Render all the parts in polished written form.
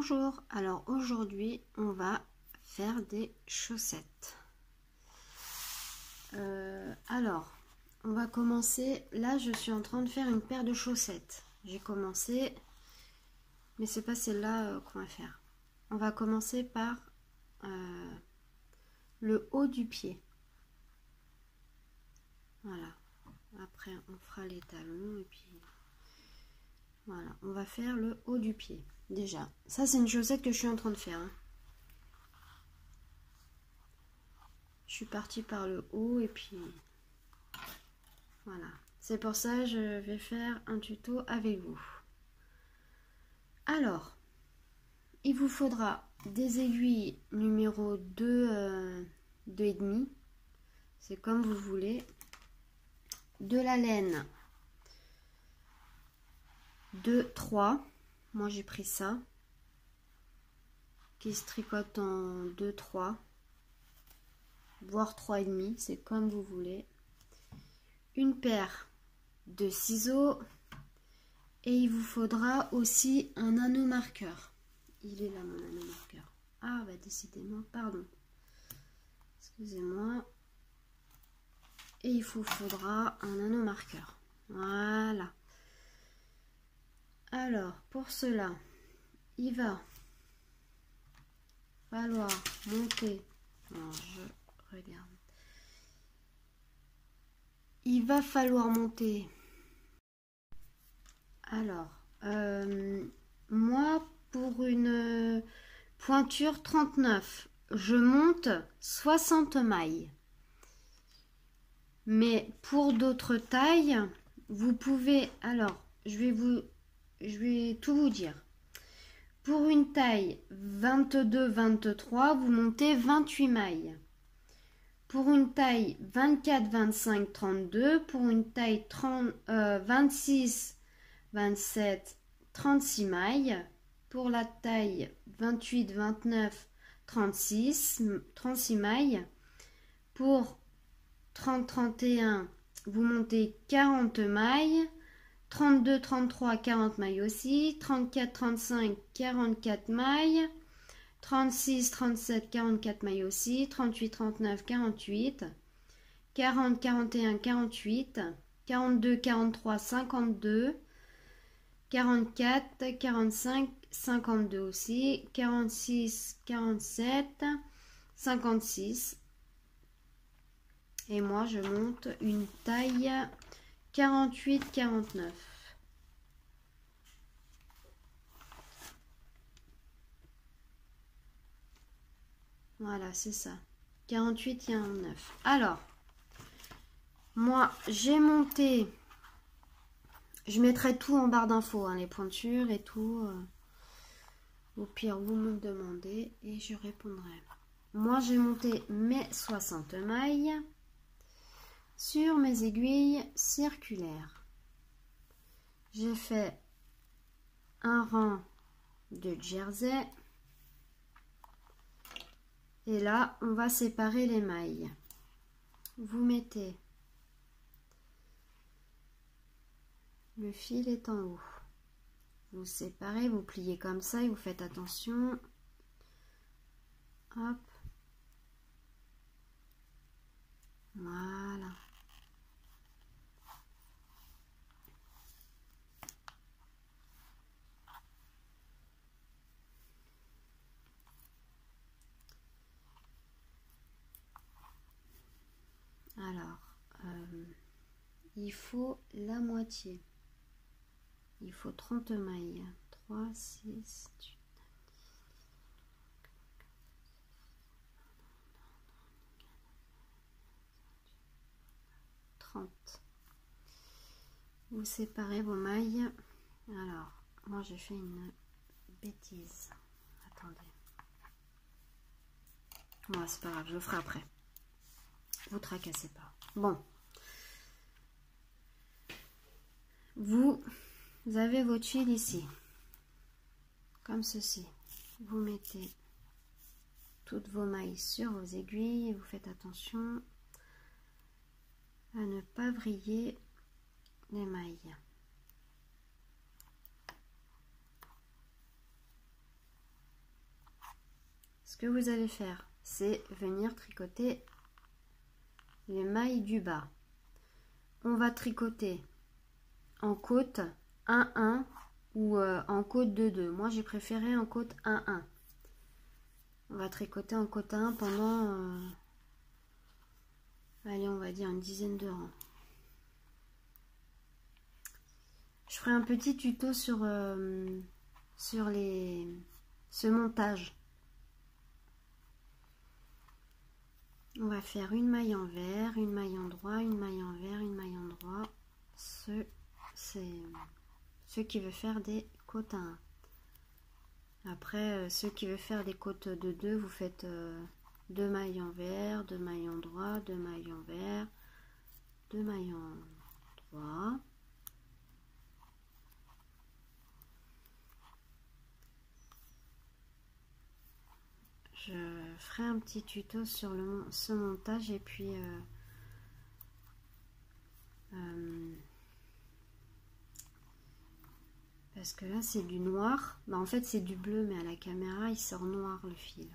Bonjour, alors aujourd'hui on va faire des chaussettes. Alors on va commencer, là je suis en train de faire une paire de chaussettes. J'ai commencé, mais c'est pas celle-là qu'on va faire. On va commencer par le haut du pied. Voilà, après on fera les talons et puis voilà, on va faire le haut du pied. Déjà, ça c'est une chaussette que je suis en train de faire. Je suis partie par le haut et puis voilà. C'est pour ça que je vais faire un tuto avec vous. Alors, il vous faudra des aiguilles numéro 2, 2,5. C'est comme vous voulez. De la laine 2, 3. Moi j'ai pris ça. Qui se tricote en 2, 3. Voire 3,5. C'est comme vous voulez. Une paire de ciseaux. Et il vous faudra aussi un anneau marqueur. Il est là mon anneau marqueur. Ah bah décidément, pardon. Excusez-moi. Et il vous faudra un anneau marqueur. Voilà. Alors, pour cela, il va falloir monter. Alors, je regarde. Il va falloir monter. Alors, moi, pour une pointure 39, je monte 60 mailles. Mais pour d'autres tailles, vous pouvez... Alors, je vais tout vous dire. Pour une taille 22-23, vous montez 28 mailles. Pour une taille 24-25-32, pour une taille 26-27, 36 mailles. Pour la taille 28-29, 36 mailles. Pour 30-31, vous montez 40 mailles. 32-33, 40 mailles aussi. 34-35, 44 mailles. 36-37, 44 mailles aussi. 38-39, 48. 40-41, 48. 42-43, 52. 44-45, 52 aussi. 46-47, 56. Et moi, je monte une taille 48-49. Voilà, c'est ça. 48-49. Alors, moi, j'ai monté... Je mettrai tout en barre d'infos, hein, les pointures et tout. Au pire, vous me demandez et je répondrai. Moi, j'ai monté mes 60 mailles sur mes aiguilles circulaires. J'ai fait un rang de jersey. Et là, on va séparer les mailles. Vous mettez... Le fil est en haut. Vous séparez, vous pliez comme ça et vous faites attention. Hop. Voilà. Alors, il faut la moitié. Il faut 30 mailles. 3, 6, 30. Vous séparez vos mailles. Alors, moi j'ai fait une bêtise. Attendez. Bon, c'est pas grave, je le ferai après. Vous tracassez pas. Bon. Vous avez votre fil ici. Comme ceci. Vous mettez toutes vos mailles sur vos aiguilles et vous faites attention à ne pas vriller les mailles. que vous allez faire, c'est venir tricoter les mailles du bas. On va tricoter en côte 1-1 ou en côte 2-2. Moi, j'ai préféré en côte 1-1. On va tricoter en côte 1 pendant, allez, on va dire une dizaine de rangs. Je ferai un petit tuto sur ce montage. On va faire une maille envers, une maille en droit, une maille envers, une maille en droit. C'est ceux qui veulent faire des côtes 1. Après, ceux qui veulent faire des côtes de 2, vous faites 2 mailles envers, 2 mailles en droit, 2 mailles envers, 2 mailles en droit. Je ferai un petit tuto sur ce montage et puis parce que là c'est du noir, bah, en fait c'est du bleu mais à la caméra il sort noir le fil.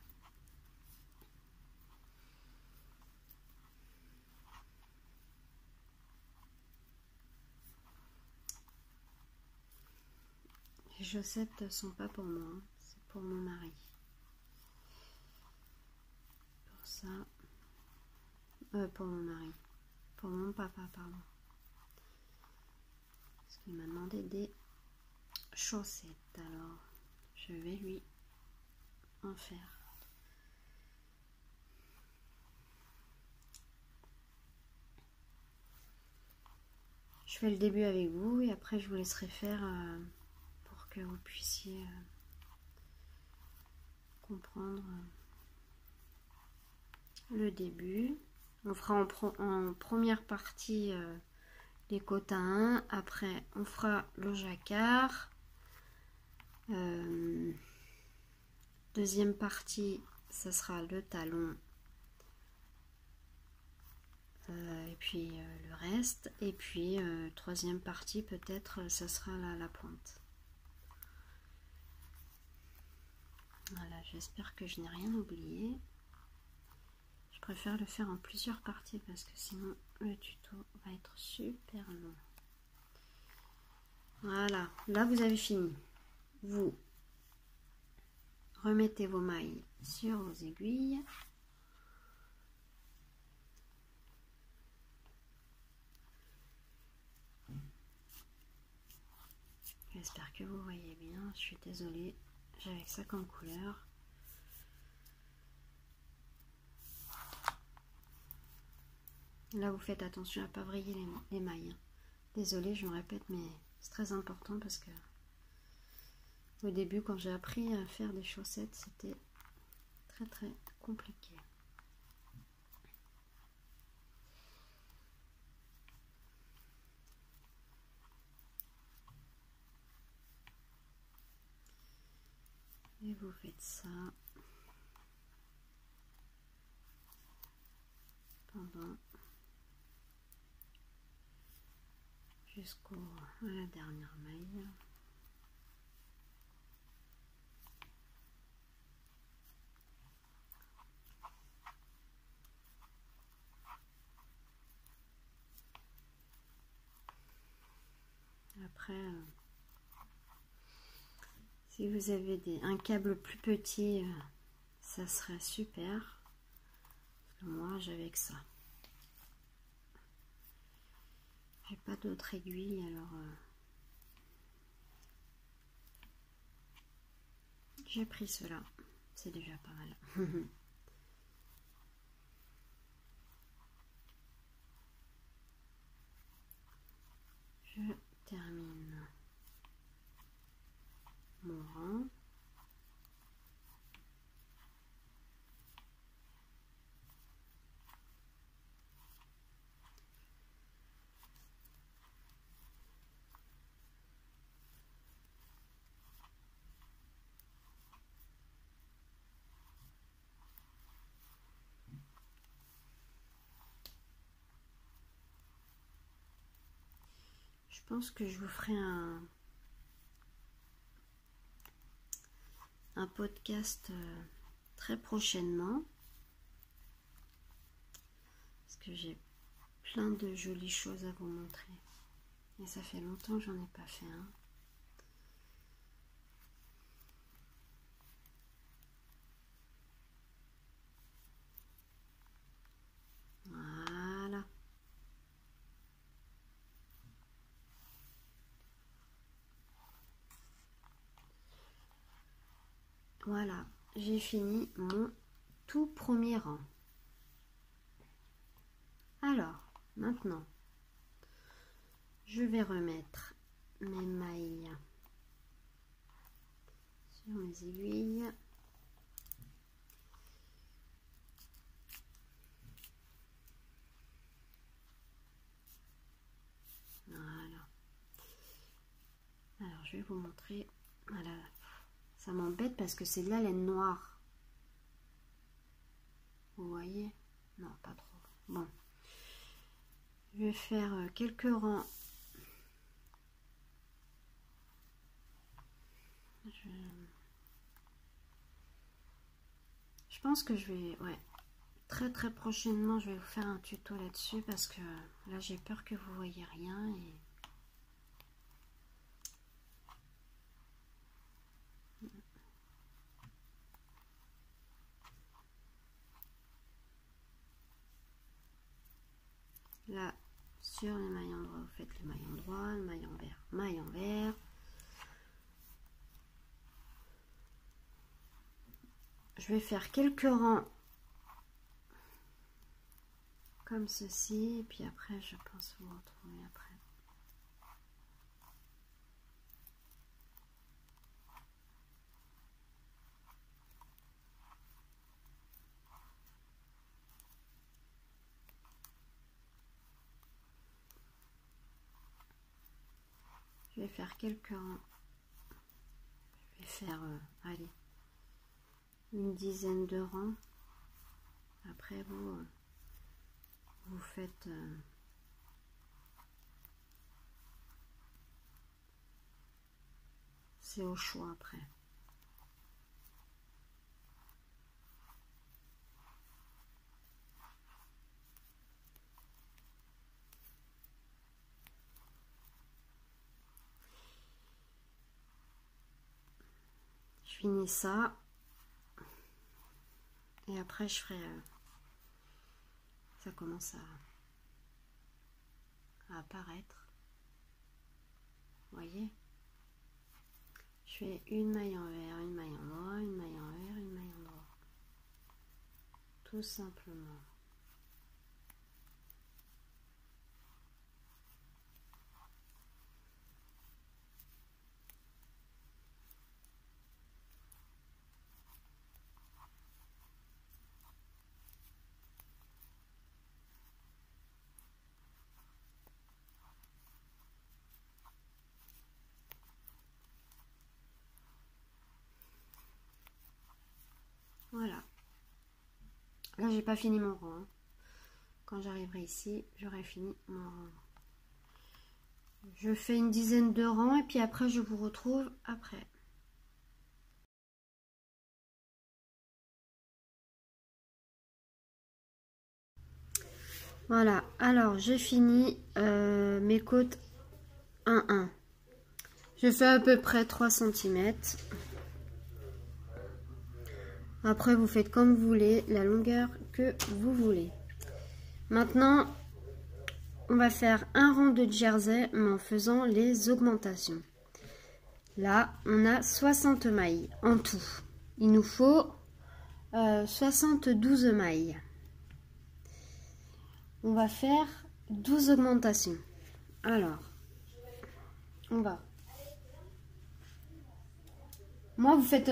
Les chaussettes ne sont pas pour moi, hein, c'est pour mon mari. Pour ça, pour mon mari, pour mon papa, pardon. Parce qu'il m'a demandé des chaussettes, alors je vais lui en faire. Je fais le début avec vous et après je vous laisserai faire pour que vous puissiez comprendre le début. On fera en première partie les côtes à 1, après on fera le jacquard. Deuxième partie, ça sera le talon et puis le reste. Et puis troisième partie, peut-être, ça sera la pointe. Voilà, j'espère que je n'ai rien oublié. Je préfère le faire en plusieurs parties parce que sinon le tuto va être super long. Voilà, là vous avez fini. Vous remettez vos mailles sur vos aiguilles. J'espère que vous voyez bien. Je suis désolée, j'avais ça comme couleur. Là, vous faites attention à ne pas vriller les mailles. Désolée, je me répète, mais c'est très important parce que au début, quand j'ai appris à faire des chaussettes, c'était très compliqué. Et vous faites ça pendant jusqu'à la dernière maille. Après, si vous avez un câble plus petit, ça serait super. Parce que moi, j'avais que ça. J'ai pas d'autres aiguilles, alors j'ai pris cela. C'est déjà pas mal. Je termine mon rang. Je pense que je vous ferai un podcast très prochainement. Parce que j'ai plein de jolies choses à vous montrer. Et ça fait longtemps que j'en ai pas fait un. Voilà. Voilà, j'ai fini mon tout premier rang. Alors, maintenant, je vais remettre mes mailles sur mes aiguilles. Voilà. Alors, je vais vous montrer. Voilà. Ça m'embête parce que c'est de la laine noire. Vous voyez? Non, pas trop. Bon. Je vais faire quelques rangs. Je pense que je vais... Ouais. Très prochainement, je vais vous faire un tuto là-dessus parce que là, j'ai peur que vous voyez rien et... Là, sur le maillon droit, vous faites le maillon droit, le maillon envers. Je vais faire quelques rangs comme ceci, et puis après, je pense vous retrouver après. Je vais faire quelques rangs. Je vais faire, allez, une dizaine de rangs. Après, vous faites... c'est au choix après. Je finis ça. Et après, je ferai... ça commence à apparaître. Vous voyez? Je fais une maille envers, une maille en droit, une maille envers, une maille en droit. Tout simplement. Voilà. Là, j'ai pas fini mon rang. Hein. Quand j'arriverai ici, j'aurai fini mon rang. Je fais une dizaine de rangs et puis après, je vous retrouve après. Voilà. Alors, j'ai fini mes côtes 1-1. Je fais à peu près 3 cm. Après, vous faites comme vous voulez, la longueur que vous voulez. Maintenant, on va faire un rang de jersey, mais en faisant les augmentations. Là, on a 60 mailles en tout. Il nous faut 72 mailles. On va faire 12 augmentations. Alors, on va... Moi, vous faites...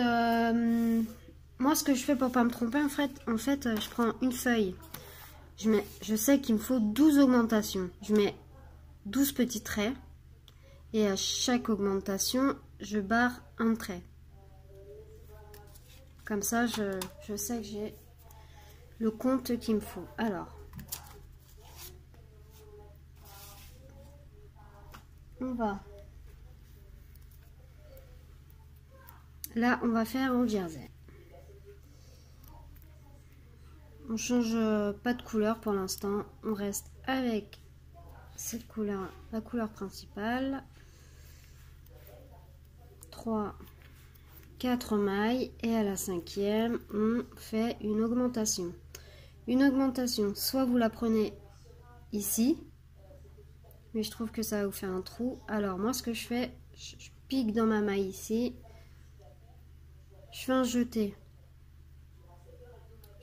moi, ce que je fais pour pas me tromper, en fait, je prends une feuille. Je sais qu'il me faut 12 augmentations. Je mets 12 petits traits. Et à chaque augmentation, je barre un trait. Comme ça, je sais que j'ai le compte qu'il me faut. Alors, on va... Là, on va faire en jersey. On change pas de couleur pour l'instant. On reste avec cette couleur, la couleur principale. 3, 4 mailles et à la 5e, on fait une augmentation. Une augmentation, soit vous la prenez ici, mais je trouve que ça va vous faire un trou. Alors moi ce que je fais, je pique dans ma maille ici, je fais un jeté.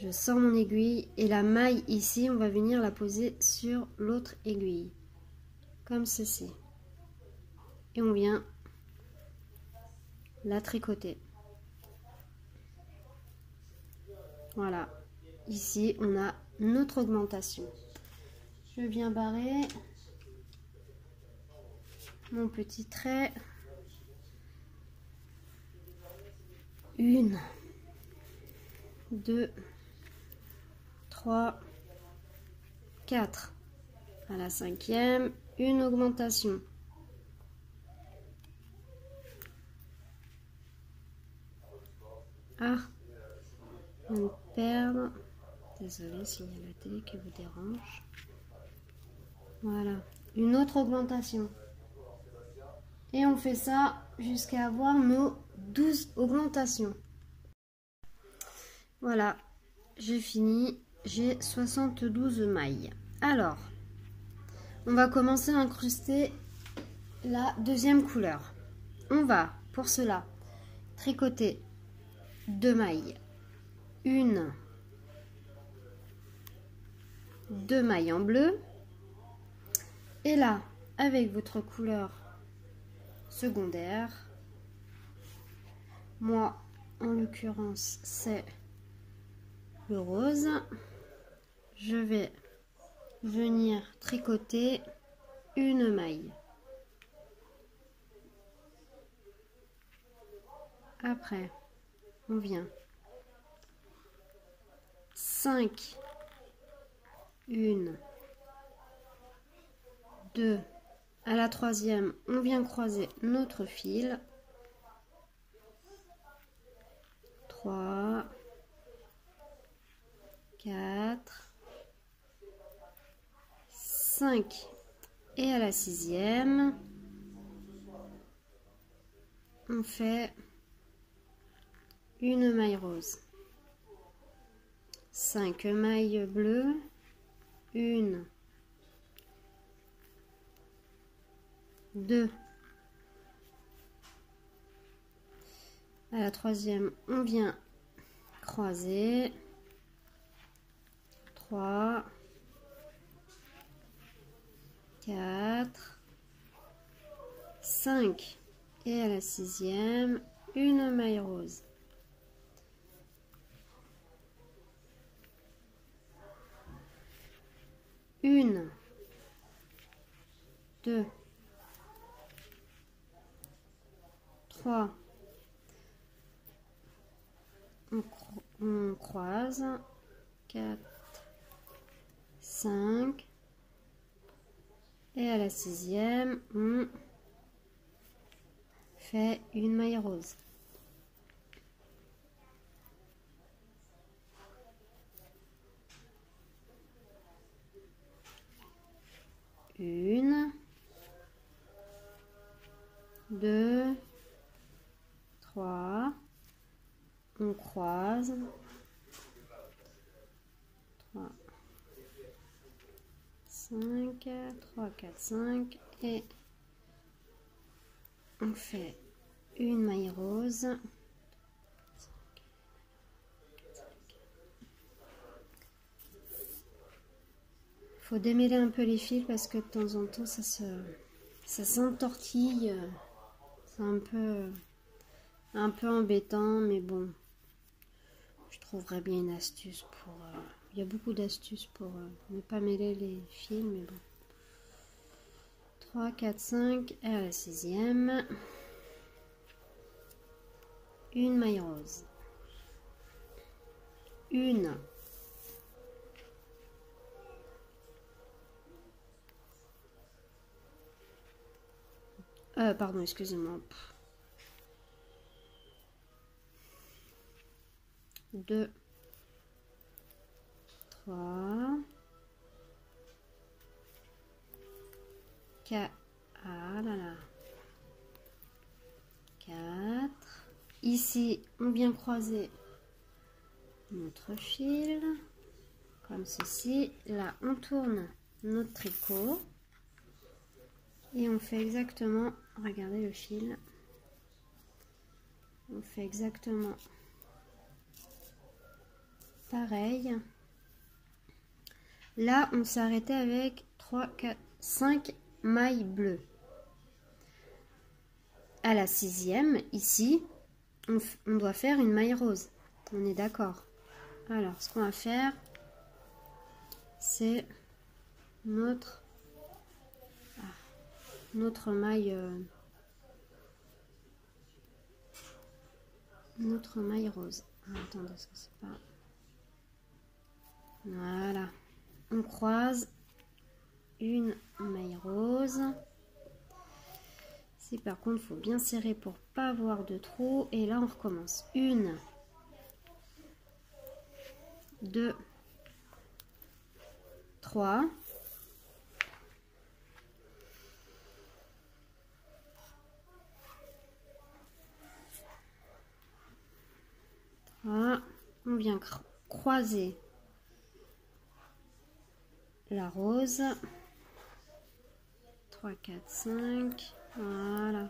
Je sors mon aiguille et la maille ici, on va venir la poser sur l'autre aiguille, comme ceci. Et on vient la tricoter. Voilà, ici on a notre augmentation. Je viens barrer mon petit trait. 1, 2, 3, 4. À la 5e, une augmentation. Ah, on vient de perdre. Désolée s'il y a la télé qui vous dérange. Voilà, une autre augmentation. Et on fait ça jusqu'à avoir nos 12 augmentations. Voilà, j'ai fini. J'ai 72 mailles. Alors, on va commencer à incruster la deuxième couleur. On va, pour cela, tricoter 2 mailles. 1, 2 mailles en bleu. Et là, avec votre couleur secondaire, moi, en l'occurrence, c'est le rose. Je vais venir tricoter une maille. Après, on vient 5, 1, 2, à la 3e, on vient croiser notre fil. 3, 4, 5 et à la 6e, on fait une maille rose. 5 mailles bleues, 1, 2. À la 3e, on vient croiser. 3, 4, 5 et à la 6e, une maille rose. Une, 2, 3, on croise, 4, 5 et à la 6e, on fait une maille rose. Une, 2, 3, on croise, 3, 5, 3, 4, 5 et on fait une maille rose. Faut démêler un peu les fils parce que de temps en temps ça s'entortille. C'est un peu embêtant, mais bon, je trouverai bien une astuce pour. Il y a beaucoup d'astuces pour ne pas mêler les fils, mais bon. 3, 4, 5 et à la 6e, une maille rose. Une. Pardon, excusez-moi. 2, 3, 4, ah là là, 4. Ici, on vient croiser notre fil, comme ceci. Là, on tourne notre tricot. Et on fait exactement, regardez le fil, on fait exactement pareil. Là, on s'est arrêté avec 3, 4, 5 mailles bleues. À la 6e, ici, on doit faire une maille rose. On est d'accord? Alors, ce qu'on va faire, c'est notre maille rose. Attendez, ça c'est pas... Voilà, on croise une maille rose. Si par contre, il faut bien serrer pour pas avoir de trou. Et là, on recommence. 1, 2, 3. Voilà, on vient croiser la rose. 3, 4, 5. Voilà.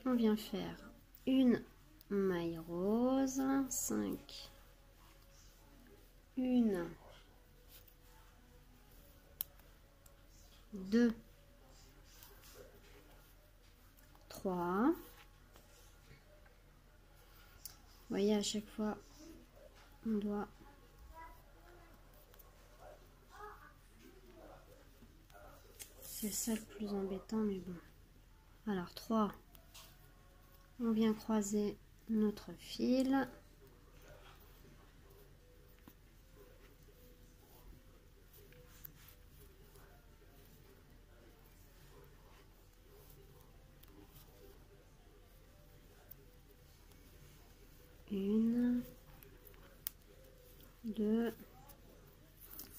On vient faire une maille rose. 5. 1, 2, 3. Vous voyez, à chaque fois, on doit... C'est ça le plus embêtant, mais bon. Alors, 3. On vient croiser notre fil. Une, 2.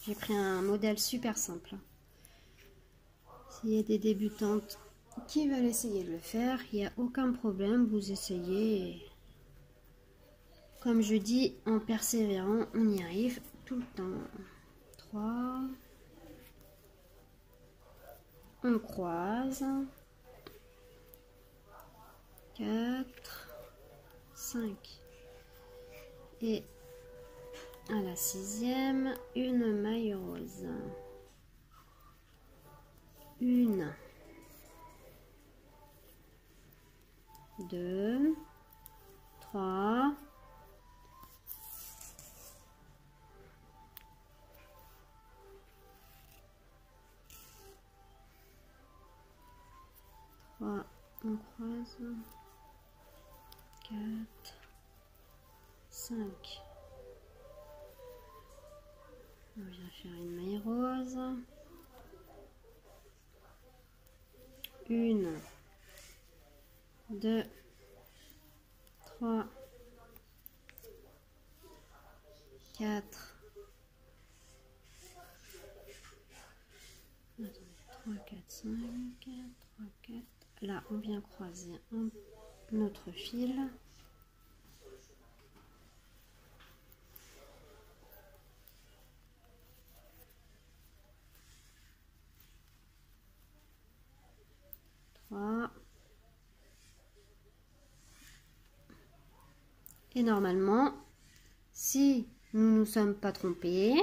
J'ai pris un modèle super simple. S'il y a des débutantes qui veulent essayer de le faire, il n'y a aucun problème, vous essayez. Comme je dis, en persévérant, on y arrive tout le temps. 3. On croise. 4, 5. Et à la 6e, une maille rose. 1, 2, 3. 3, on croise. 4, 5. On vient faire une maille rose. 1, 2, 3, 4. Attendez, 3, 4, 5, 3, 4. Là, on vient croiser notre fil. Et normalement, si nous ne nous sommes pas trompés,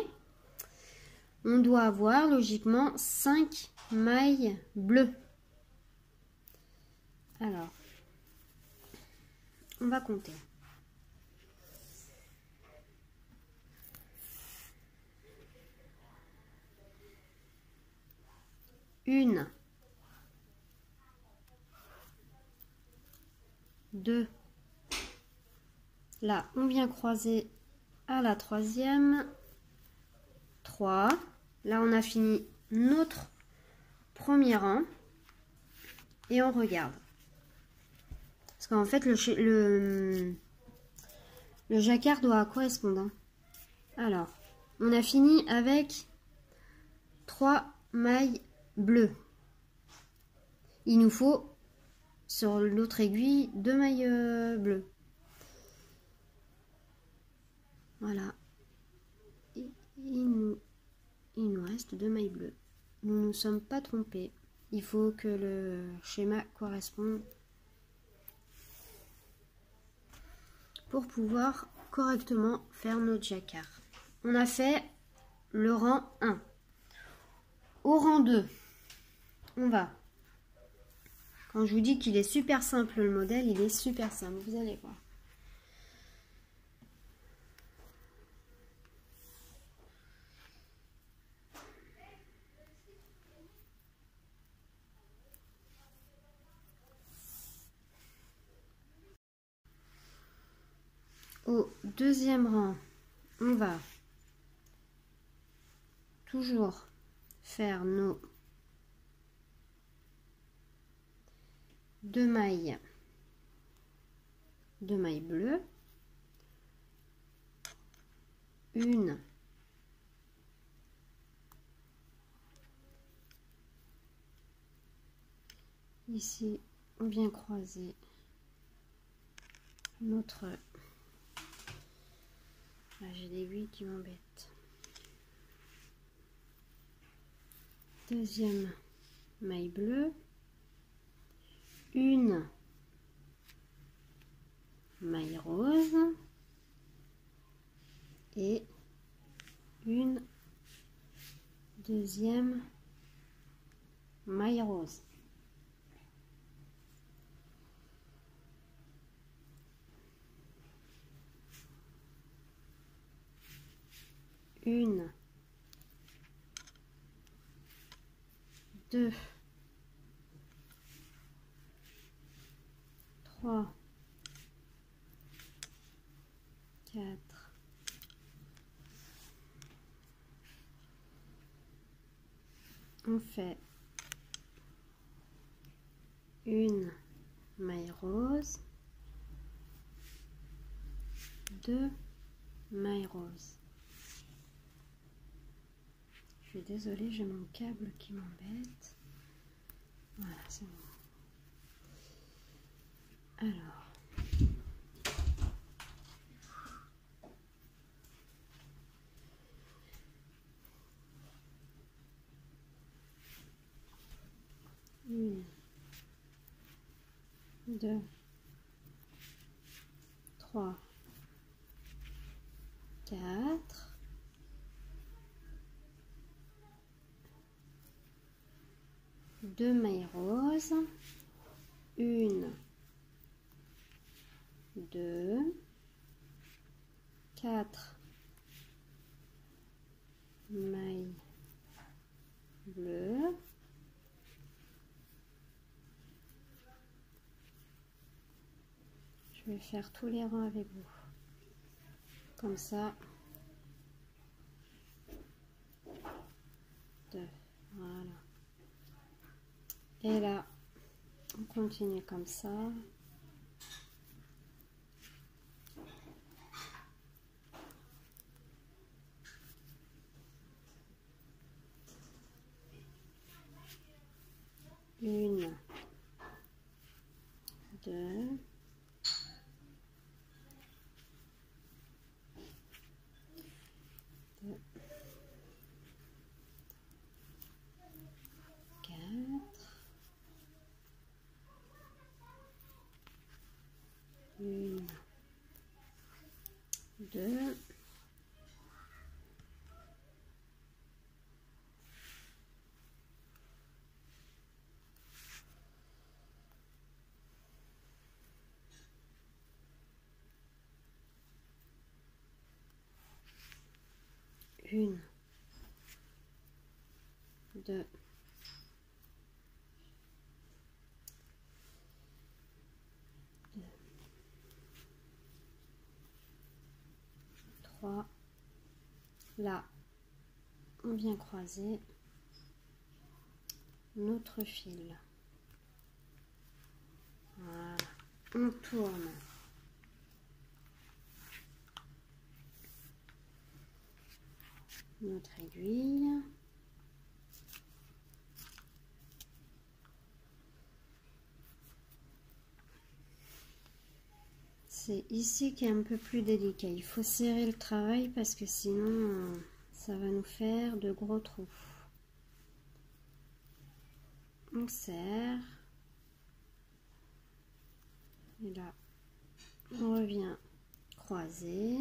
on doit avoir logiquement 5 mailles bleues. Alors, on va compter. Une, 2. Là, on vient croiser à la 3e. 3. Là, on a fini notre premier rang. Et on regarde. Parce qu'en fait, Le jacquard doit correspondre. Hein. Alors, on a fini avec 3 mailles bleues. Il nous faut, sur l'autre aiguille, 2 mailles bleues. Voilà. Et il nous reste 2 mailles bleues. Nous ne nous sommes pas trompés. Il faut que le schéma corresponde pour pouvoir correctement faire notre jacquard. On a fait le rang 1. Au rang 2, on va. Quand je vous dis qu'il est super simple le modèle, il est super simple, vous allez voir. Au deuxième rang, on va toujours faire nos 2 mailles bleues, une ici, on vient croiser notre... Là, j'ai des aiguilles qui m'embêtent. Deuxième maille bleue, une maille rose et une deuxième maille rose. Une, deux, trois, quatre, on fait une maille rose, 2 mailles roses. Je suis désolée, j'ai mon câble qui m'embête. Voilà, c'est bon. Alors, une, deux, trois, quatre, deux mailles roses, une, deux, quatre mailles bleues, je vais faire tous les rangs avec vous, comme ça, deux, voilà, et là, on continue comme ça. Une, deux, quatre, une, deux, une, deux, trois, là, on vient croiser notre fil. Voilà, on tourne notre aiguille. C'est ici qui est un peu plus délicat. Il faut serrer le travail parce que sinon ça va nous faire de gros trous. On serre. Et là, on revient croiser.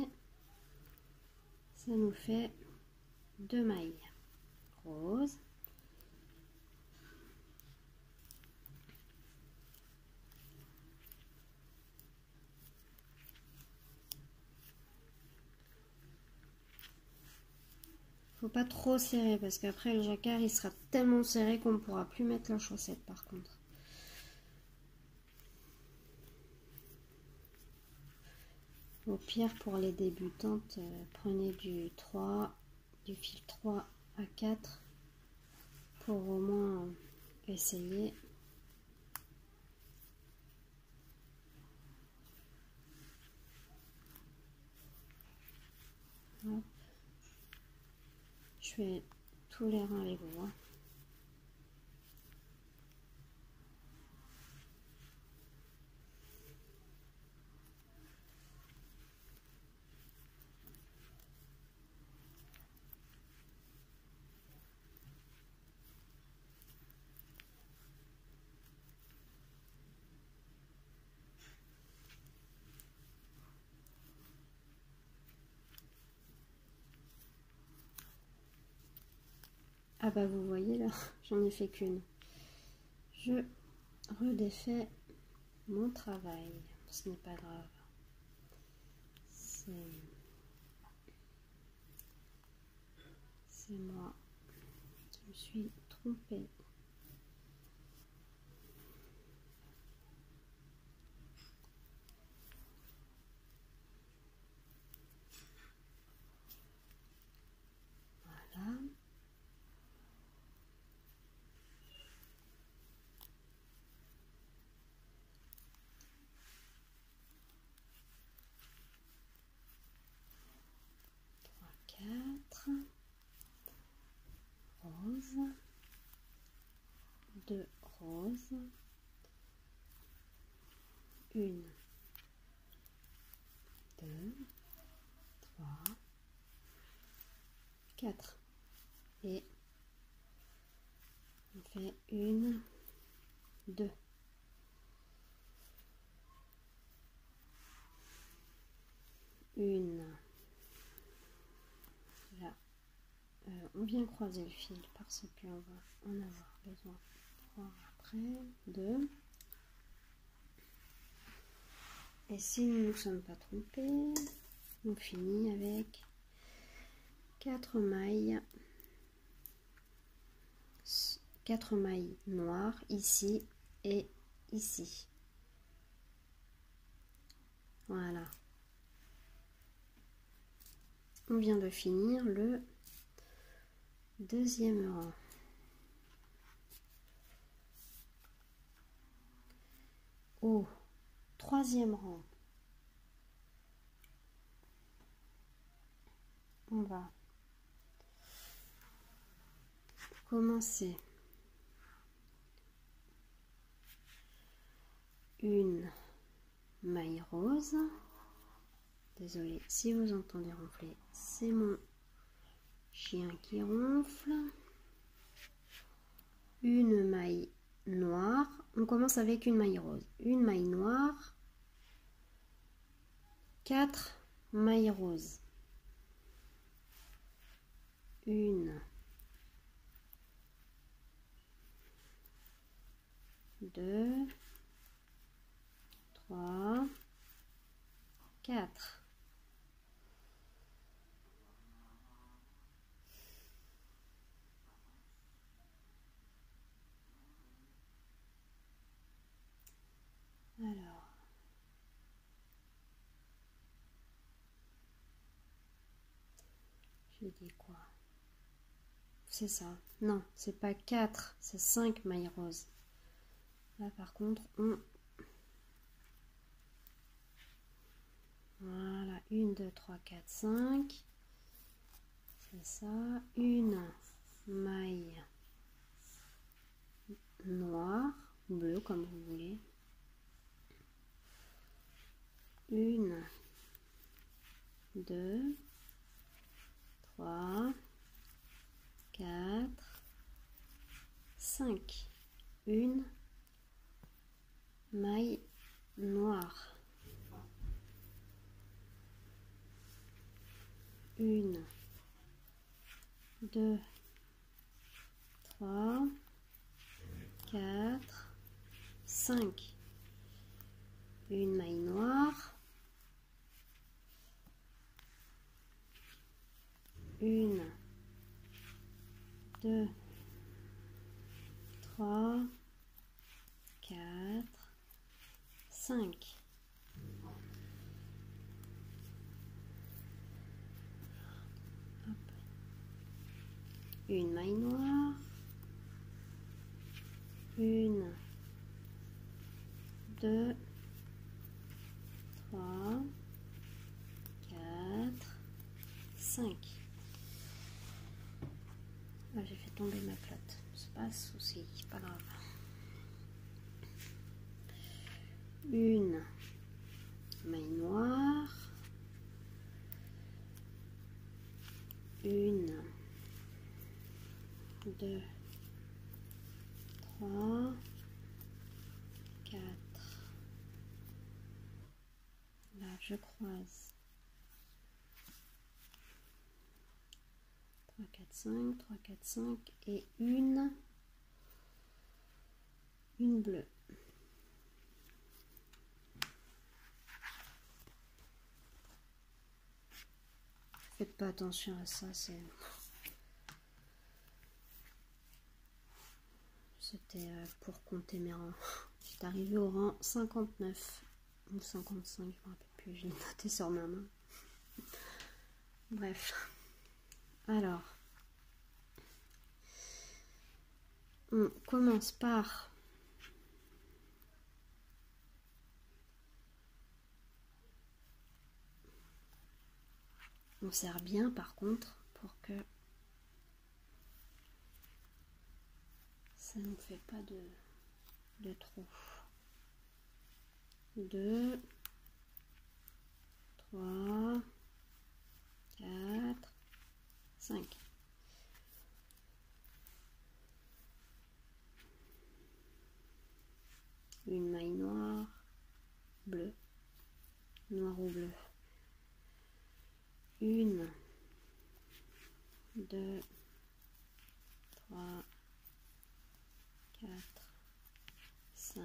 Ça nous fait 2 mailles roses. Faut pas trop serrer parce qu'après le jacquard il sera tellement serré qu'on ne pourra plus mettre la chaussette par contre. Au pire pour les débutantes, prenez du 3, du fil 3 à 4 pour au moins essayer. Hop. Je fais tous les rangs avec vous. Ah bah vous voyez là, j'en ai fait qu'une. Je redéfais mon travail, ce n'est pas grave. C'est moi qui me suis trompée. Voilà. Quatre roses, 2 roses, 1, 2, 3, 4 et on fait 1, 2. Une. Là, on vient croiser le fil parce qu'on va en avoir besoin. 3 après, 2. Et si nous ne nous sommes pas trompés, on finit avec 4 mailles. 4 mailles noires ici et ici. Voilà. On vient de finir le deuxième rang. Au troisième rang, on va commencer une maille rose. Désolée si vous entendez ronfler, c'est mon chien qui ronfle. Une maille noire. On commence avec une maille rose. Une maille noire. 4 mailles roses. 1, 2, 3, 4. Alors, j'ai dit quoi? C'est ça. Non, c'est pas 4, c'est 5 mailles roses. Là, par contre, on... Voilà, 1, 2, 3, 4, 5. fais ça, une maille noire, bleu comme vous voulez, une, 2, 3, 4, 5, une maille noire, une, 2, 3, 4, 5, une maille noire, une, 2, 3, 4, 5. Hop. Une maille noire, une, 2, 3, 4, 5. Ah, j'ai fait tomber ma flotte, c'est pas un souci, pas grave. Une maille noire, une, 2, 3, 4. Là, je croise 3, 4, 5, 3, 4, 5 et une bleue. Faites pas attention à ça, c'était pour compter mes rangs. J'étais arrivée au rang 59 ou 55, je me rappelle plus, je l'ai noté sur ma main. Bref, alors on commence par on serre bien par contre pour que ça ne fait pas de trou. 2, 3, 4, 5. Une maille noire, bleu, noir ou bleu. Une, 2, 3, 4, 5.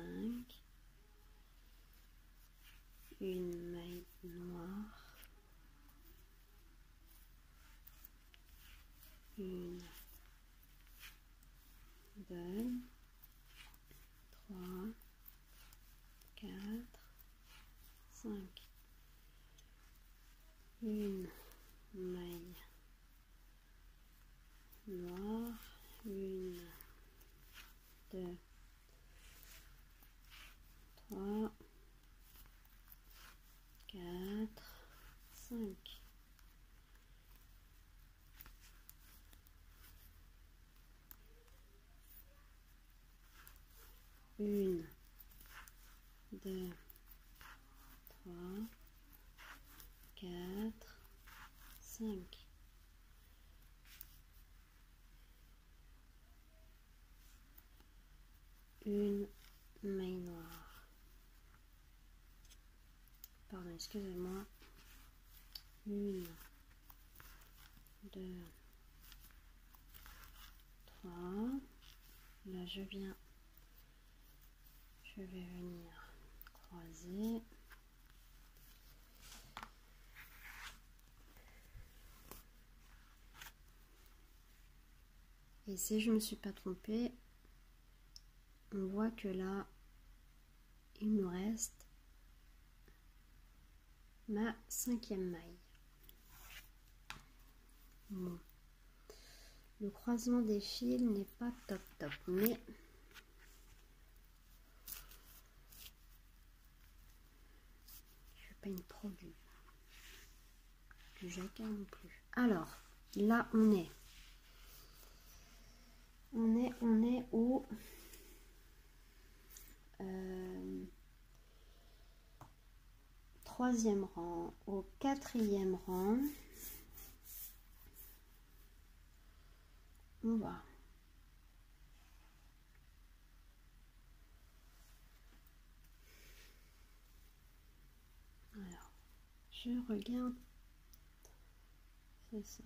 Une maille noire, une, 2, 3, 4, 5. Une maille noire, une, 2, 3, 4, 5. Une, 2, 3, 4, 5. Une maille noire. Pardon, excusez-moi. Une, 2, 3. Là, je vais venir croiser. Et si je ne me suis pas trompée, on voit que là, il me reste ma 5e maille. Bon. Le croisement des fils n'est pas top, mais je ne suis pas une pro du jacquard non plus. Alors, là on est au troisième rang, au quatrième rang. On va alors je regarde, c'est ça.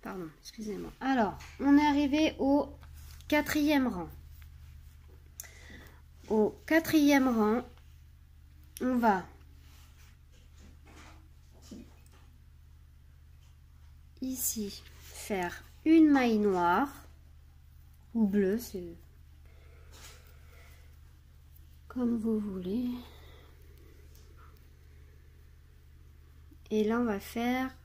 Pardon, excusez-moi. Alors, on est arrivé au quatrième rang. Au quatrième rang, on va ici faire une maille noire ou bleue, c'est comme vous voulez. Et là, on va faire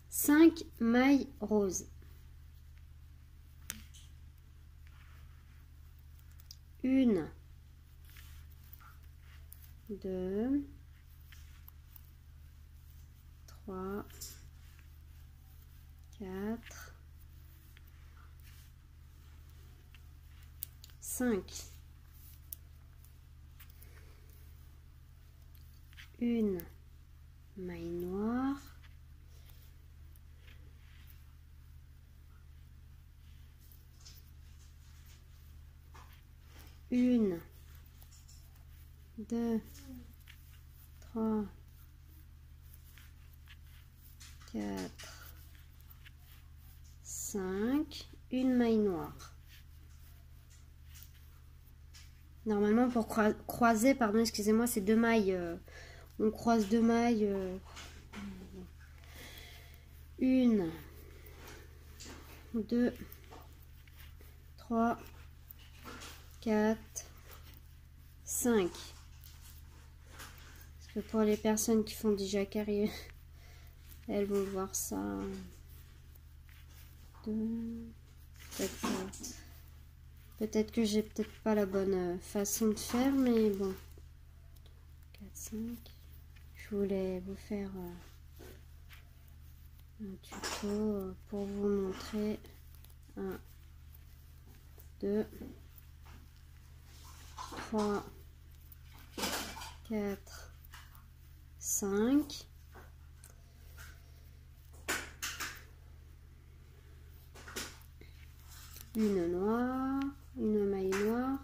5 mailles roses. 1, 2, 3, 4, 5. Une maille noire. Une, 2, 3, 4, 5, une maille noire. Normalement pour croiser, pardon, excusez-moi, c'est 2 mailles. On croise 2 mailles. 1, 2, 3, 4, 5. Parce que pour les personnes qui font déjà carré, elles vont voir ça. Peut-être que j'ai peut-être pas la bonne façon de faire, mais bon. 4, 5. Je voulais vous faire un tuto pour vous montrer. 1, 2, 3, 4, 5. Une noire, une maille noire,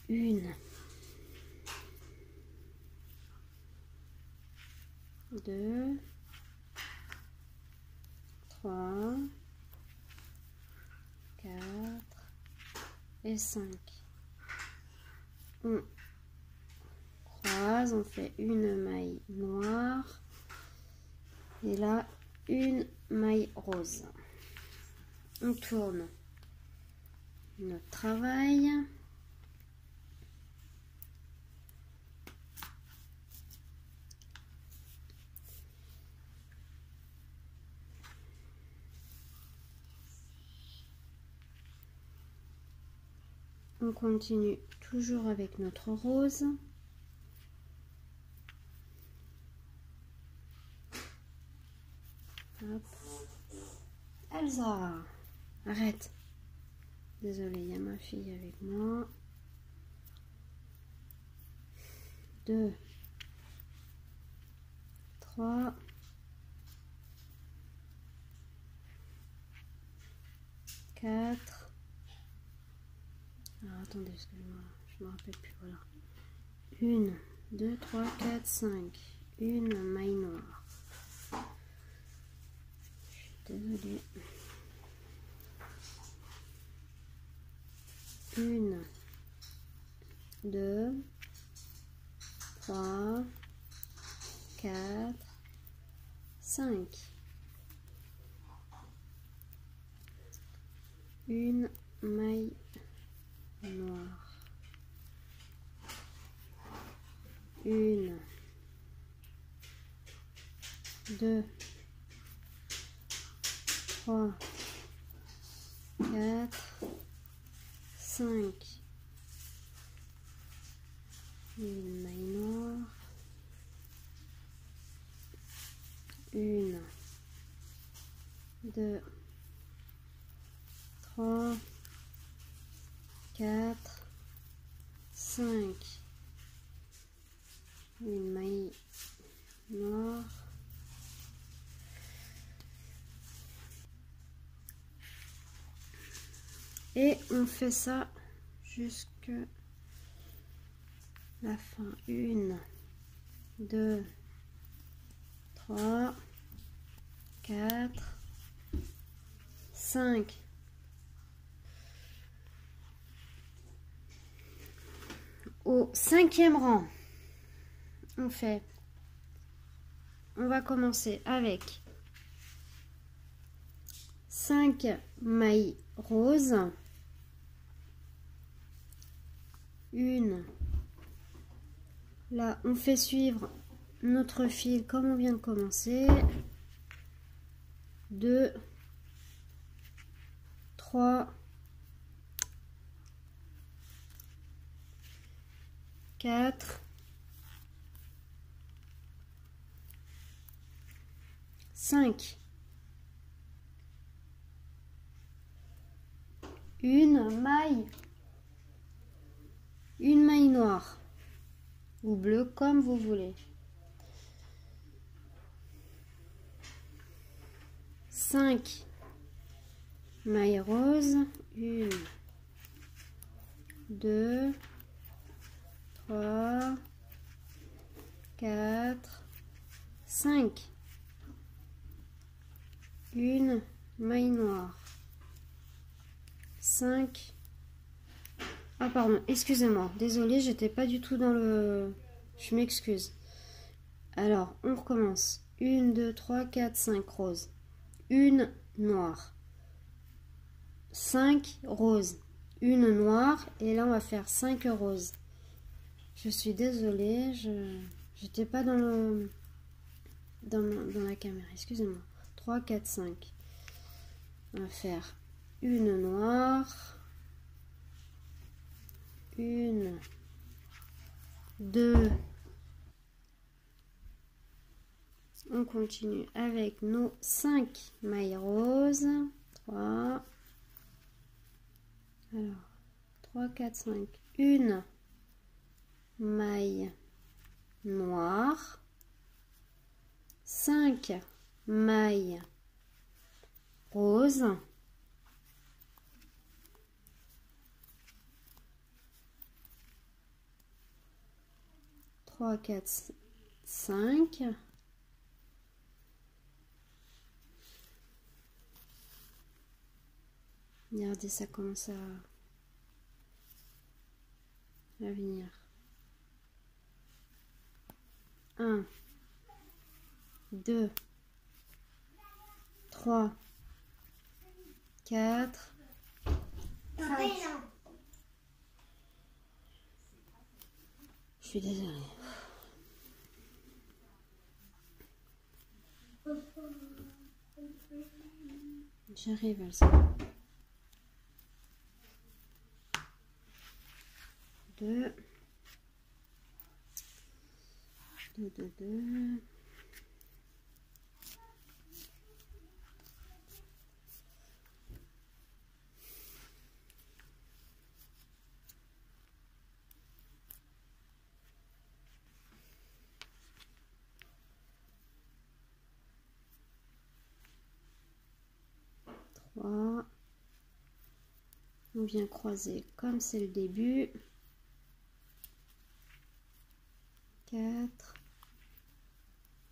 une, 2, 3, 4 et 5. On croise, on fait une maille noire et là une maille rose. On tourne notre travail. On continue toujours avec notre rose. Hop. Elsa, arrête. Désolée, il y a ma fille avec moi. 2, 3, 4. Alors attendez, excusez-moi, je me rappelle plus, voilà. 1, 2, 3, 4, 5. Une maille noire. Je suis désolée. 1, 2, 3, 4, 5. Une maille noire. 1, 2, 3, 4, 5, une maille noire, 1, 2, 3, 4, 5, une maille noire, et on fait ça jusque la fin. 1, 2, 3, 4, 5. Au 5e rang, on va commencer avec 5 mailles roses, 1, là on fait suivre notre fil comme on vient de commencer, 2, 3, 4, 5, une maille noire ou bleue comme vous voulez, 5 mailles roses, 1, 2, 3, 4, 5, une maille noire, 5, ah pardon, excusez-moi, désolée, j'étais pas du tout dans le, je m'excuse. Alors on recommence, 1, 2, 3, 4, 5 roses, une noire, 5 roses, une noire, et là on va faire 5 roses. Je suis désolée, j'étais pas dans le dans la caméra, excusez-moi. 3, 4, 5. On va faire une noire, une, 2. On continue avec nos 5 mailles roses. 3. Alors, 3, 4, 5. Une maille noire. 5 mailles roses. 3, 4, 5. Regardez, ça commence à venir. 1, 2, 3, 4, 5. Je suis désolée. J'arrive à le savoir. 2, 2, 2, 2. On vient croiser comme c'est le début. 4,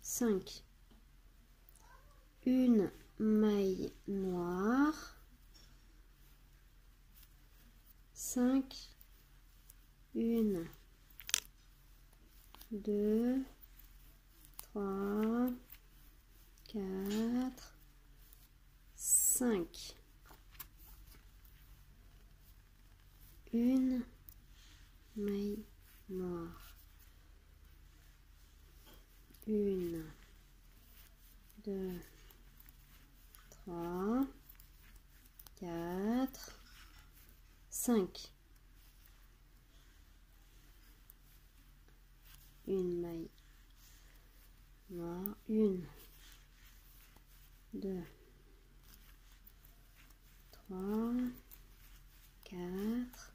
5. Une maille noire. 5. 1, 2, 3, 4, 5. Une maille noire. 1, 2, 3, 4, 5. Une maille noire, 1, 2, 3, 4,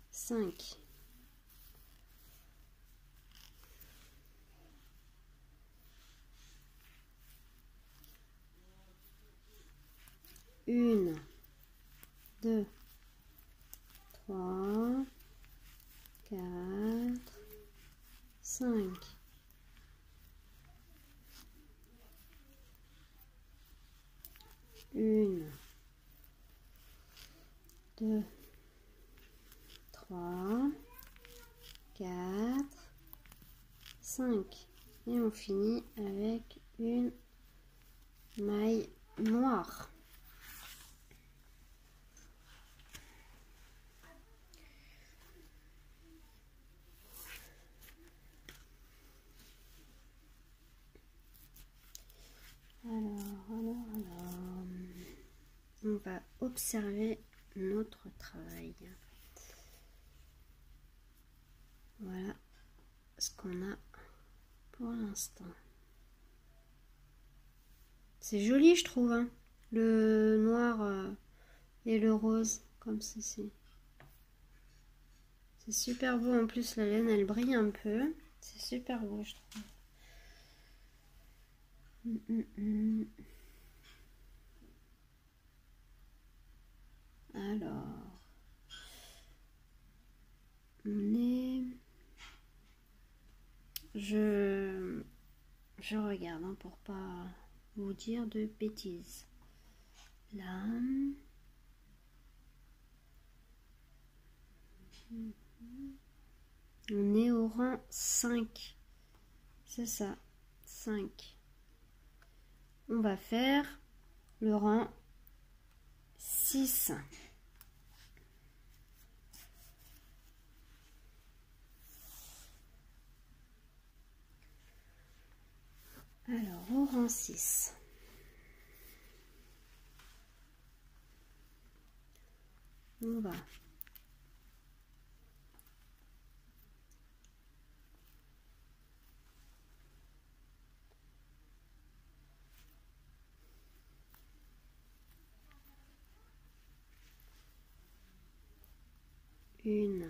5. Une, 2, 3, 4, 5. Une, 2, 3, 4, 5. Et on finit avec une maille noire. Alors, on va observer notre travail. Voilà ce qu'on a pour l'instant. C'est joli, je trouve, hein, le noir et le rose, comme ceci. C'est super beau, en plus la laine elle brille un peu. C'est super beau, je trouve. Alors, on est... Je regarde, hein, pour pas vous dire de bêtises. Là. On est au rang 5. C'est ça, 5. On va faire le rang 6. Alors, au rang 6. On va une,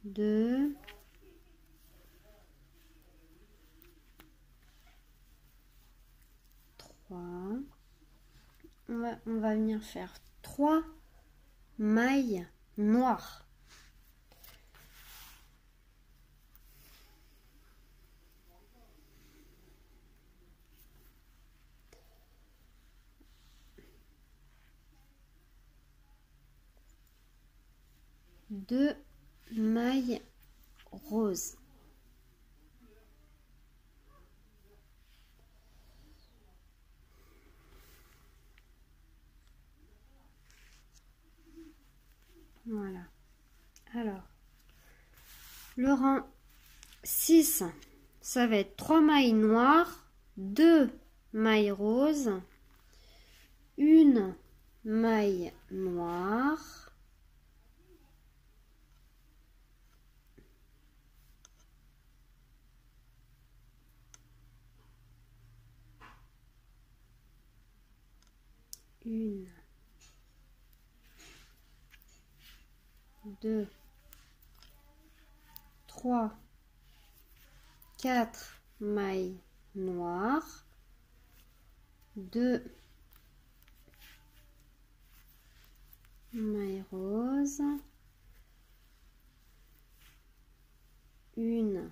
2, 3. On va venir faire 3 mailles noires. Deux mailles roses. Voilà. Alors, le rang 6, ça va être 3 mailles noires, 2 mailles roses, une maille noire, une, 2, 3, 4 mailles noires, 2 mailles roses, une,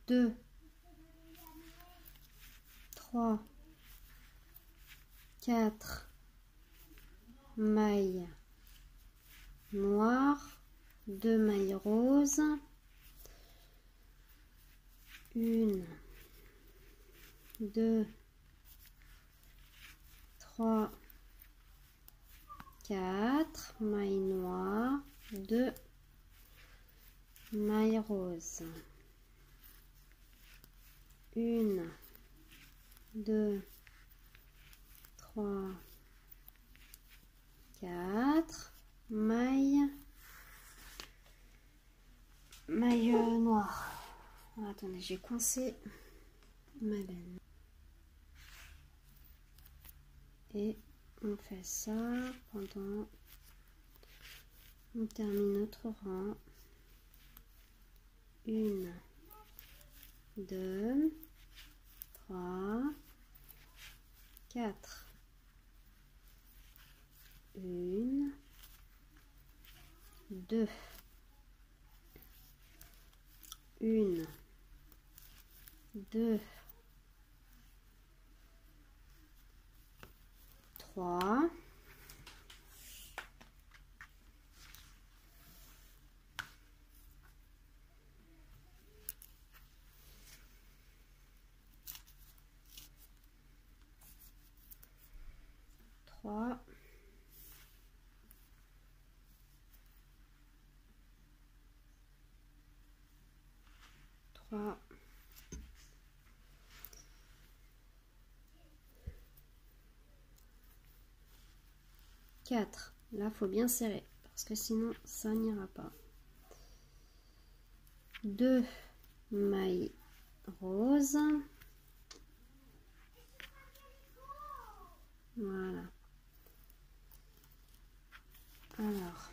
2, 3, 4 mailles noires, 2 mailles roses, une, 2, 3, 4 mailles noires, 2 mailles roses, 1, 2, 3, 4 mailles noires. Oh, attendez, j'ai coincé ma laine. Et on fait ça pendant, on termine notre rang. 1, 2, 3, 4. 1, 2, 1, 2, 3, 3, 3, 4. Là, faut bien serrer parce que sinon ça n'ira pas. 2 mailles roses. Voilà. Alors,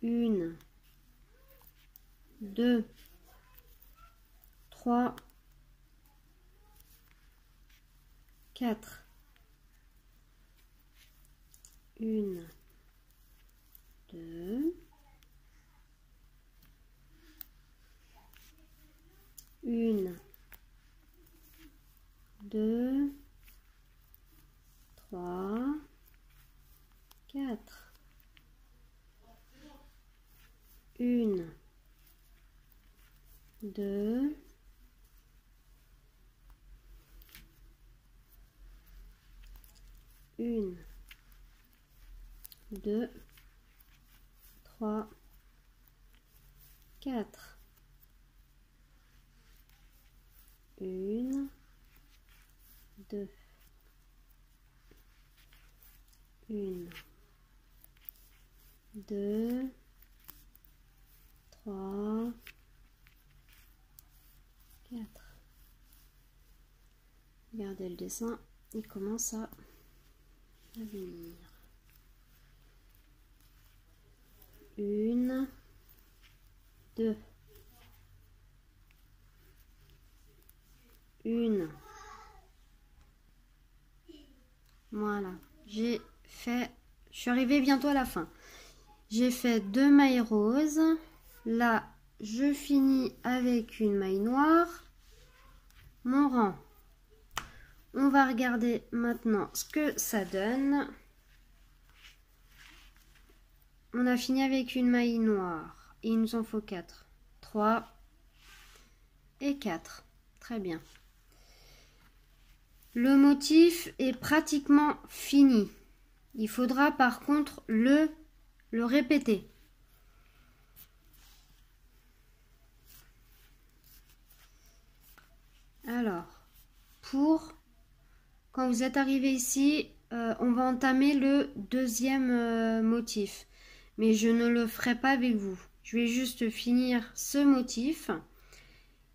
une, 2, 3, 4. 1, 2, 1, 2, 3, 4. 1, 2, 1, 2, 3, 4. 1, 2, 1, 2, 3, 4. Regardez le dessin, il commence à venir. 1, 2, 1. Voilà, j'ai fait, je suis arrivée bientôt à la fin. J'ai fait 2 mailles roses. Là, je finis avec une maille noire. Mon rang. On va regarder maintenant ce que ça donne. On a fini avec une maille noire. Et il nous en faut 4. 3 et 4. Très bien. Le motif est pratiquement fini. Il faudra par contre le répéter. Alors, quand vous êtes arrivé ici, on va entamer le deuxième motif. Mais je ne le ferai pas avec vous. Je vais juste finir ce motif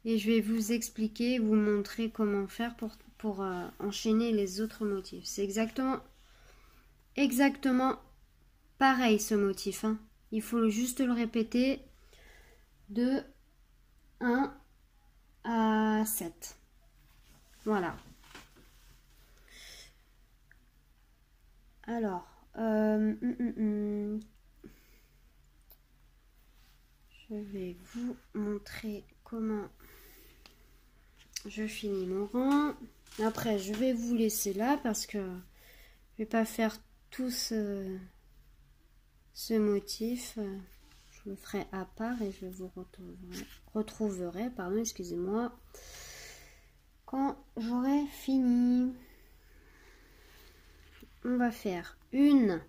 et je vais vous expliquer, vous montrer comment faire pour enchaîner les autres motifs. C'est exactement pareil ce motif. Hein. Il faut juste le répéter de 1 à 7. Voilà. Alors, je vais vous montrer comment je finis mon rang. Après, je vais vous laisser là parce que je vais pas faire tout ce motif. Je Je le ferai à part et je vous retrouverai, pardon, excusez-moi, quand j'aurai fini. On va faire 1,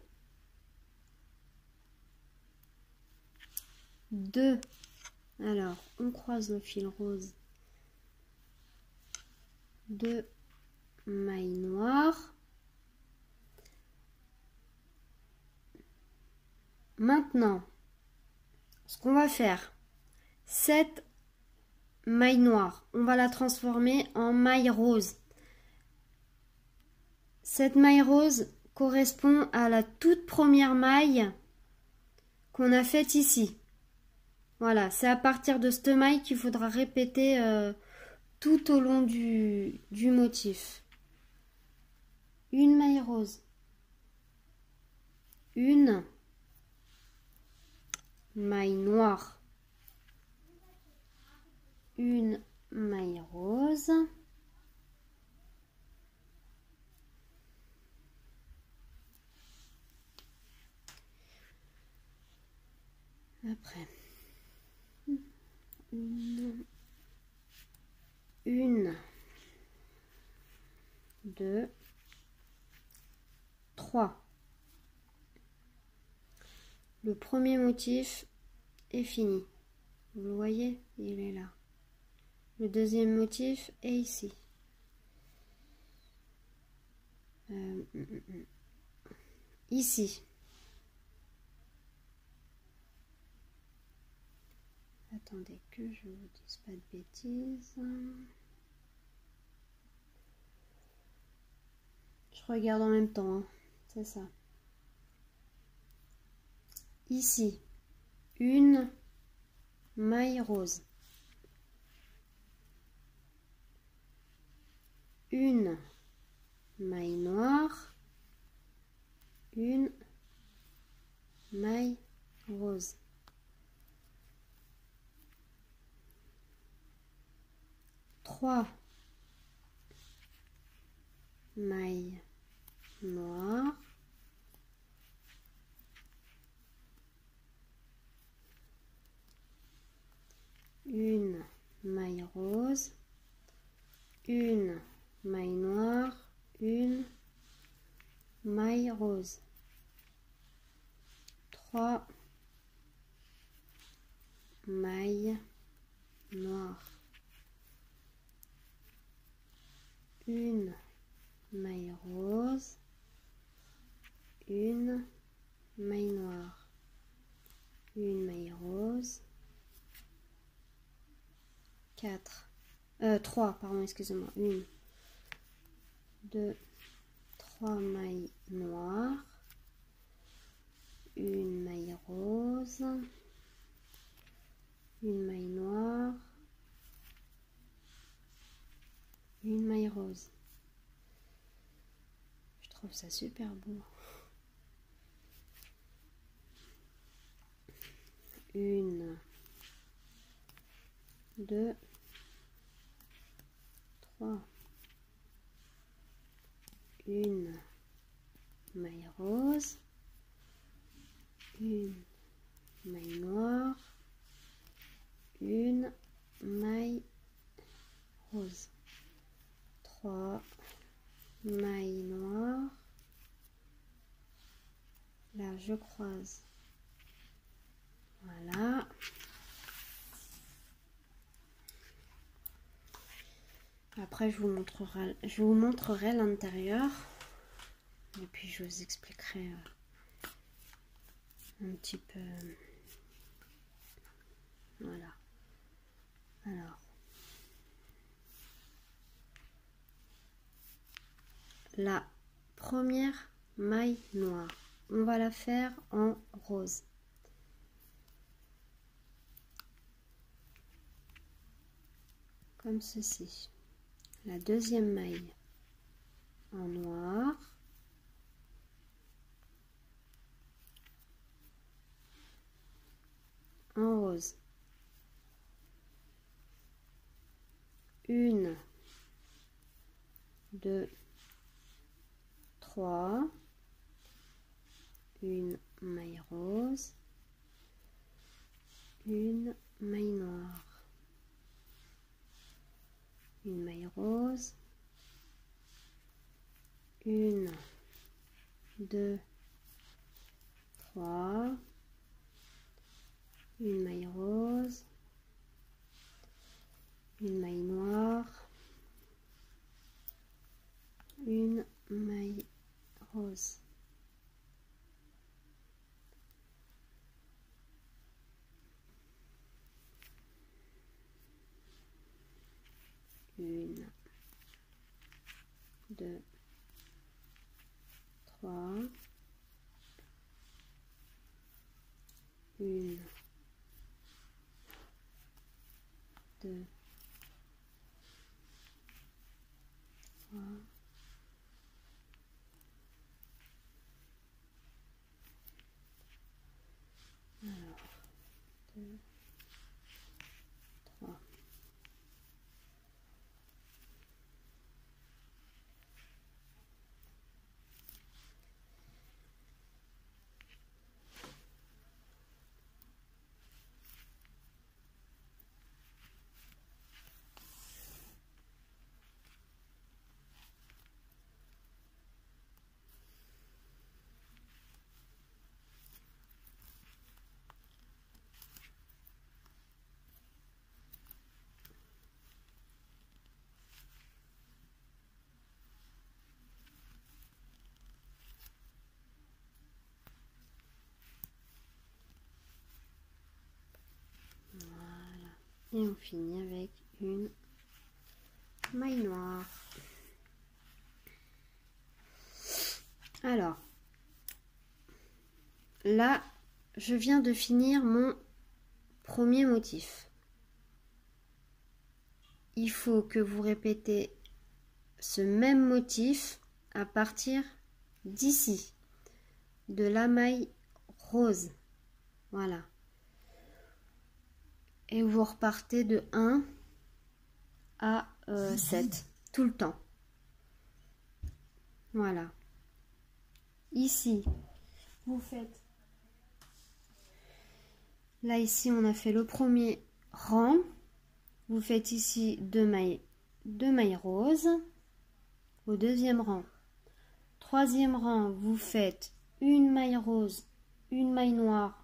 2, alors on croise le fil rose, 2 mailles noires. Maintenant, ce qu'on va faire, cette maille noire, on va la transformer en maille rose. Cette maille rose correspond à la toute première maille qu'on a faite ici. Voilà, c'est à partir de cette maille qu'il faudra répéter tout au long du motif. Une maille rose, une maille noire, une maille rose, après une, 2, 3. Le premier motif est fini. Vous le voyez, il est là. Le deuxième motif est ici. Ici. Attendez que je vous dise pas de bêtises. Je regarde en même temps, hein. C'est ça. Ici, une maille rose. Une maille noire. Une maille rose. Trois mailles noires. Une maille rose, une maille noire, une maille rose, 3 mailles noires, une maille rose, une maille noire, une maille rose, 3, pardon, excusez-moi, 1, 2, 3 mailles noires, une maille rose, une maille noire, une maille rose. Je trouve ça super beau. Une, 2, 3, une maille rose, une maille noire, une maille rose, 3 mailles noires. Là je croise, voilà. Après je vous montrerai l'intérieur et puis je vous expliquerai un petit peu. Voilà. Alors, la première maille noire, on va la faire en rose. Comme ceci. La deuxième maille en noir. En rose. Une, 2, 3, une maille rose, une maille noire, une maille rose, une, 2, 3, une maille rose, une maille noire, une maille rose. Une, 2, 3, une, 2, 3, alors, 2, 3. Et on finit avec une maille noire. Alors, là, je viens de finir mon premier motif. Il faut que vous répétez ce même motif à partir d'ici, de la maille rose. Voilà. Et vous repartez de 1 à 7, tout le temps. Voilà. Ici, vous faites... Là, ici, on a fait le premier rang. Vous faites ici 2 mailles roses. Au deuxième rang. Troisième rang, vous faites une maille rose, une maille noire,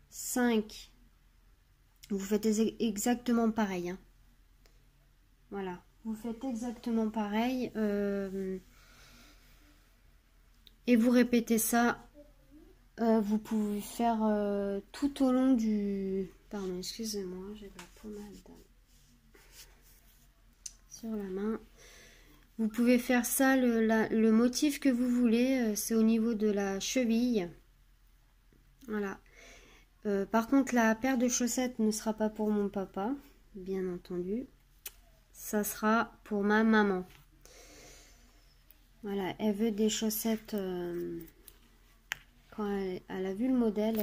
5. Vous faites exactement pareil. Hein. Voilà, vous faites exactement pareil. Et vous répétez ça. Vous pouvez faire tout au long du... Pardon, excusez-moi, j'ai de la pommade sur la main. Vous pouvez faire ça, le motif que vous voulez, c'est au niveau de la cheville. Voilà. Par contre, la paire de chaussettes ne sera pas pour mon papa, bien entendu. Ça sera pour ma maman. Voilà, elle veut des chaussettes. Quand elle a vu le modèle,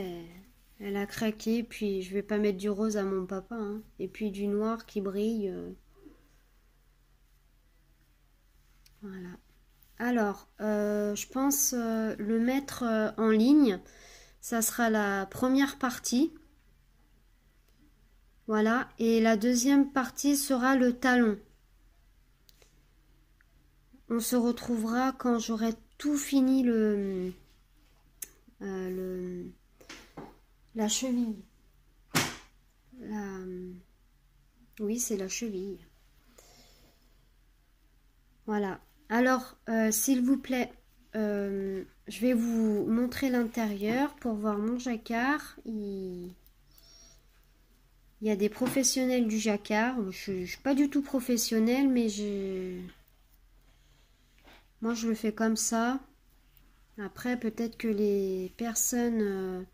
elle a craqué. Puis je vais pas mettre du rose à mon papa. Hein, et puis du noir qui brille. Voilà. Alors, je pense le mettre en ligne. Ça sera la première partie. Voilà. Et la deuxième partie sera le talon. On se retrouvera quand j'aurai tout fini la cheville. Oui, c'est la cheville. Voilà. Alors, s'il vous plaît, je vais vous montrer l'intérieur pour voir mon jacquard. Il y a des professionnels du jacquard. Je ne suis pas du tout professionnelle, mais moi je le fais comme ça. Après, peut-être que les personnes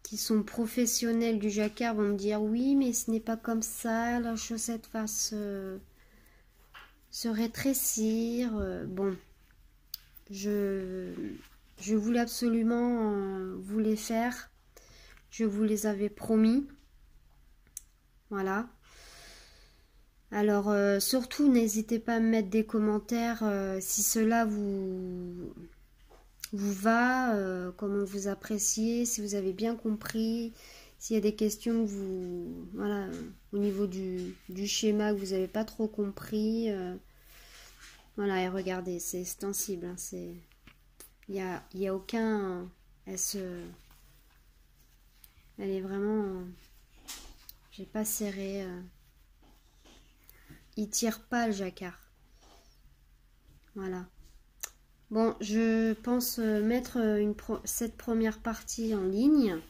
qui sont professionnelles du jacquard vont me dire oui, mais ce n'est pas comme ça. La chaussette va se rétrécir. Bon, je voulais absolument vous les faire. Je vous les avais promis. Voilà. Alors, surtout, n'hésitez pas à me mettre des commentaires si cela vous vous va, comment vous appréciez, si vous avez bien compris, s'il y a des questions que vous, voilà, au niveau du schéma que vous n'avez pas trop compris. Voilà, et regardez, c'est extensible, hein, il y a aucun, elle est vraiment, j'ai pas serré, il tire pas le jacquard. Voilà. Bon, je pense mettre cette première partie en ligne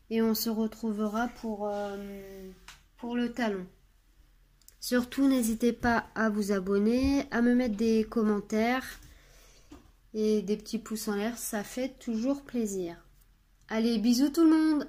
et on se retrouvera pour le talon. Surtout, n'hésitez pas à vous abonner, à me mettre des commentaires et des petits pouces en l'air, ça fait toujours plaisir. Allez, bisous tout le monde!